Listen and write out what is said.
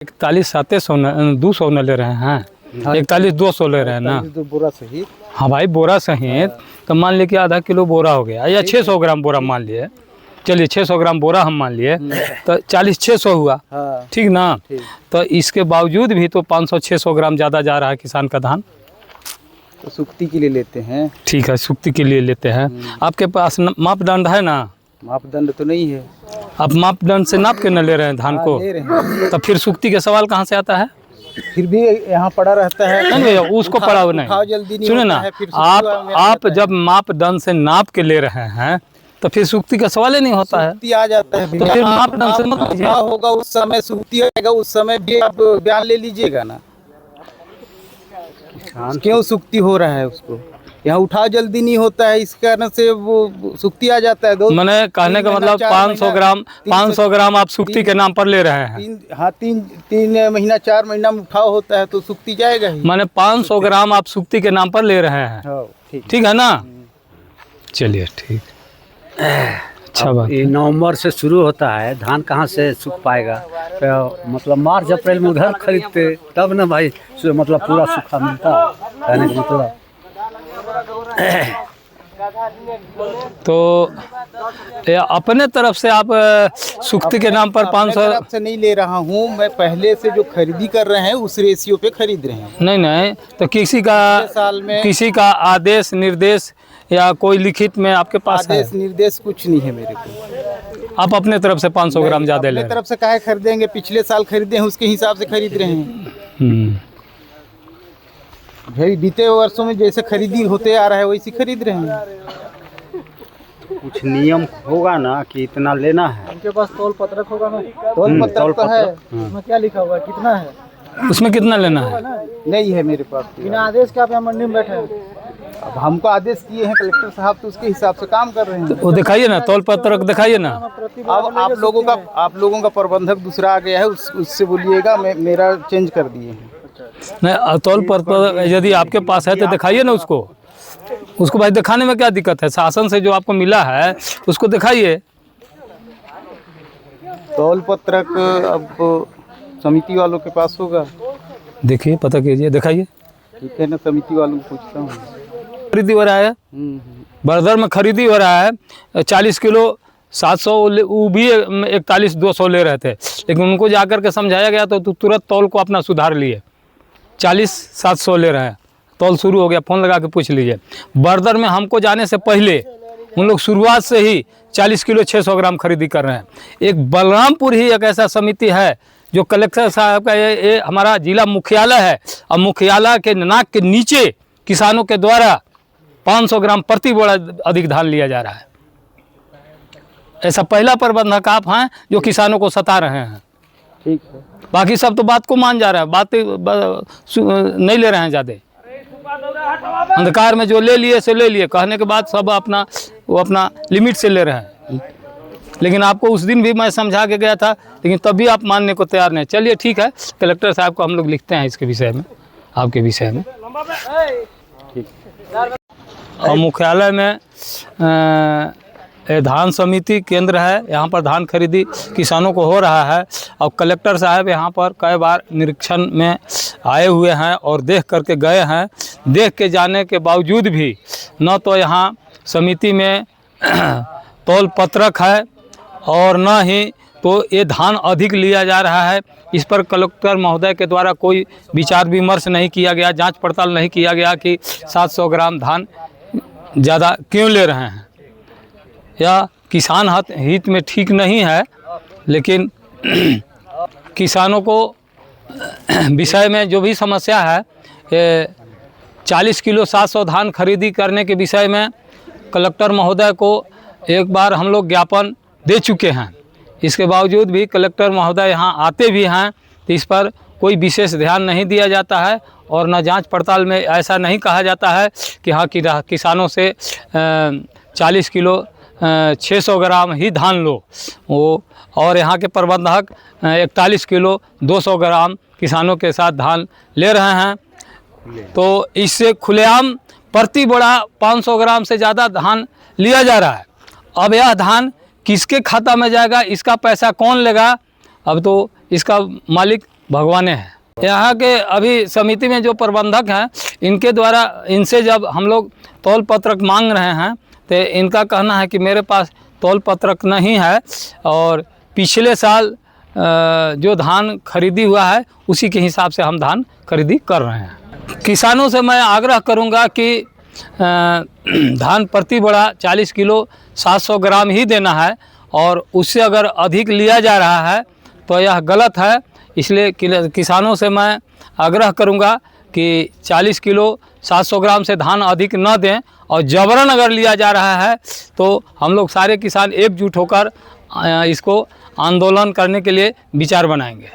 41 200 न ले रहे हैं, 41 200 ले रहे हैं ना। बोरा सही। हाँ भाई, बोरा सहित तो मान लिए कि आधा किलो बोरा हो गया या 600 ग्राम बोरा मान लिए, चलिए 600 ग्राम बोरा हम मान लिए तो 40-600 हुआ। हाँ, ठीक ना। तो इसके बावजूद भी तो 500-600 ग्राम ज़्यादा जा रहा है किसान का धान। तो सुक्ति के लिए लेते हैं। ठीक है, सुक्ति के लिए लेते हैं। आपके पास मापदंड है ना? मापदंड तो नहीं है। आप मापदंड से नाप के न ले रहे हैं धान को, ले रहे हैं। तो फिर सुक्ति के सवाल कहाँ से आता है? फिर भी यहाँ पड़ा रहता है। नहीं भैया, उसको पड़ा हुआ नहीं। सुने ना, आप जब मापदंड से नाप के ले रहे हैं तो फिर सुक्ति का सवाल ही नहीं होता है। सुक्ति आ जाता है। तो फिर मापदंड से मत लीजिए। होगा उस समय सुक्ति आएगा, उस समय भी आप बयान ले लीजिएगा ना। क्यों सुक्ति हो रहा है उसको? यहाँ उठाव जल्दी नहीं होता है, इस कारण से वो सुक्ति आ जाता है। मैंने कहने का मतलब 500 ग्राम आप सुक्ति के नाम पर ले रहे हैं। तीन महीना 4 महीना में उठाव होता है तो सुक्ति जाएगा ही। मैंने 500 ग्राम आप सुक्ति के नाम पर ले रहे हैं। ठीक है ना। चलिए ठीक। अच्छा बात। नवंबर से शुरू होता है, धान कहाँ से सूख पाएगा? तो मतलब मार्च अप्रैल में उधर खरीदते तब ना भाई, मतलब पूरा सूखा मिलता कहने का मतलब। तो अपने तरफ से आप सुक्ति के नाम पर 500 से नहीं ले रहा हूँ मैं, पहले से जो खरीदी कर रहे हैं उस रेशियो पे खरीद रहे हैं। नहीं, तो किसी का आदेश निर्देश या कोई लिखित में आपके पास आदेश निर्देश कुछ नहीं है मेरे को। आप अपने तरफ से 500 ग्राम ज्यादा ले रहे हैं। तरफ से काहे खरीदेंगे? पिछले साल खरीदे हैं उसके हिसाब से खरीद रहे हैं। भाई बीते वर्षों में जैसे खरीदी होते आ रहा है वैसी खरीद रहे हैं। कुछ नियम होगा ना कि इतना लेना है। उनके पास तौल पत्रक होगा ना। तौल पत्रक तो है, उसमें क्या लिखा हुआ है, कितना है, उसमें कितना लेना है? नहीं है मेरे पास। बिना आदेश के आप यहाँ मंडी में बैठे हैं। अब हमको आदेश किए हैं कलेक्टर साहब, तो उसके हिसाब से काम कर रहे हैं। वो दिखाइए ना, तौल पत्रक दिखाइए ना। अब आप लोगों का प्रबंधक दूसरा आ गया है, उससे बोलिएगा मेरा चेंज कर दिए हैं। नहीं, तौल पत्रक यदि आपके पास है तो दिखाइए ना उसको भाई। दिखाने में क्या दिक्कत है? शासन से जो आपको मिला है उसको दिखाइए। तौल पत्रक अब समिति वालों के पास होगा। देखिए, पता कीजिए, दिखाइए। ठीक है ना, समिति वालों को पूछता हूँ। खरीदी हो रहा है, बर्दर में खरीदी हो रहा है 40 किलो 700, वो भी 41 200 ले रहे थे, लेकिन उनको जाकर के समझाया गया तो तुरंत तौल को अपना सुधार लिए। 40 700 ले रहे हैं, तौल शुरू हो गया। फ़ोन लगा के पूछ लीजिए। बर्दर में हमको जाने से पहले उन लोग शुरुआत से ही 40 किलो 600 ग्राम खरीदी कर रहे हैं। एक बलरामपुर ही एक ऐसा समिति है जो कलेक्टर साहब का ये हमारा जिला मुख्यालय है, और मुख्यालय के नाक के नीचे किसानों के द्वारा 500 ग्राम प्रति बोरा अधिक धान लिया जा रहा है। ऐसा पहला प्रबंधक आप हैं जो किसानों को सता रहे हैं। ठीक है, बाकी सब तो बात को मान जा रहा है, बात नहीं ले रहे हैं ज़्यादा। अंधकार में जो ले लिए से ले लिए, कहने के बाद सब अपना लिमिट से ले रहे हैं। लेकिन आपको उस दिन भी मैं समझा के गया था, लेकिन तब भी आप मानने को तैयार नहीं। चलिए ठीक है, कलेक्टर साहब को हम लोग लिखते हैं इसके विषय में, आपके विषय में। और मुख्यालय में धान समिति केंद्र है, यहाँ पर धान खरीदी किसानों को हो रहा है। और कलेक्टर साहब यहाँ पर कई बार निरीक्षण में आए हुए हैं और देख करके गए हैं। देख के जाने के बावजूद भी न तो यहाँ समिति में तौल पत्रक है और न ही तो ये धान अधिक लिया जा रहा है। इस पर कलेक्टर महोदय के द्वारा कोई विचार विमर्श नहीं किया गया, जांच पड़ताल नहीं किया गया कि 700 ग्राम धान ज़्यादा क्यों ले रहे हैं। या किसान हित में ठीक नहीं है, लेकिन किसानों को विषय में जो भी समस्या है, 40 किलो 700 धान खरीदी करने के विषय में कलेक्टर महोदय को एक बार हम लोग ज्ञापन दे चुके हैं। इसके बावजूद भी कलेक्टर महोदय यहाँ आते भी हैं तो इस पर कोई विशेष ध्यान नहीं दिया जाता है, और न जांच पड़ताल में ऐसा नहीं कहा जाता है कि हाँ किसानों से 40 किलो 600 ग्राम ही धान लो वो, और यहाँ के प्रबंधक 41 किलो 200 ग्राम किसानों के साथ धान ले रहे हैं। तो इससे खुलेआम प्रति बोरा 500 ग्राम से ज़्यादा धान लिया जा रहा है। अब यह धान किसके खाता में जाएगा, इसका पैसा कौन लेगा? अब तो इसका मालिक भगवाने हैं। यहाँ के अभी समिति में जो प्रबंधक हैं इनके द्वारा इनसे जब हम लोग तौल पत्रक मांग रहे हैं तो इनका कहना है कि मेरे पास तौल पत्रक नहीं है और पिछले साल जो धान खरीदी हुआ है उसी के हिसाब से हम धान खरीदी कर रहे हैं। किसानों से मैं आग्रह करूंगा कि धान प्रति बोरा 40 किलो 700 ग्राम ही देना है और उससे अगर अधिक लिया जा रहा है तो यह गलत है। इसलिए किसानों से मैं आग्रह करूंगा कि 40 किलो 700 ग्राम से धान अधिक न दें और जबरन अगर लिया जा रहा है तो हम लोग सारे किसान एकजुट होकर इसको आंदोलन करने के लिए विचार बनाएंगे।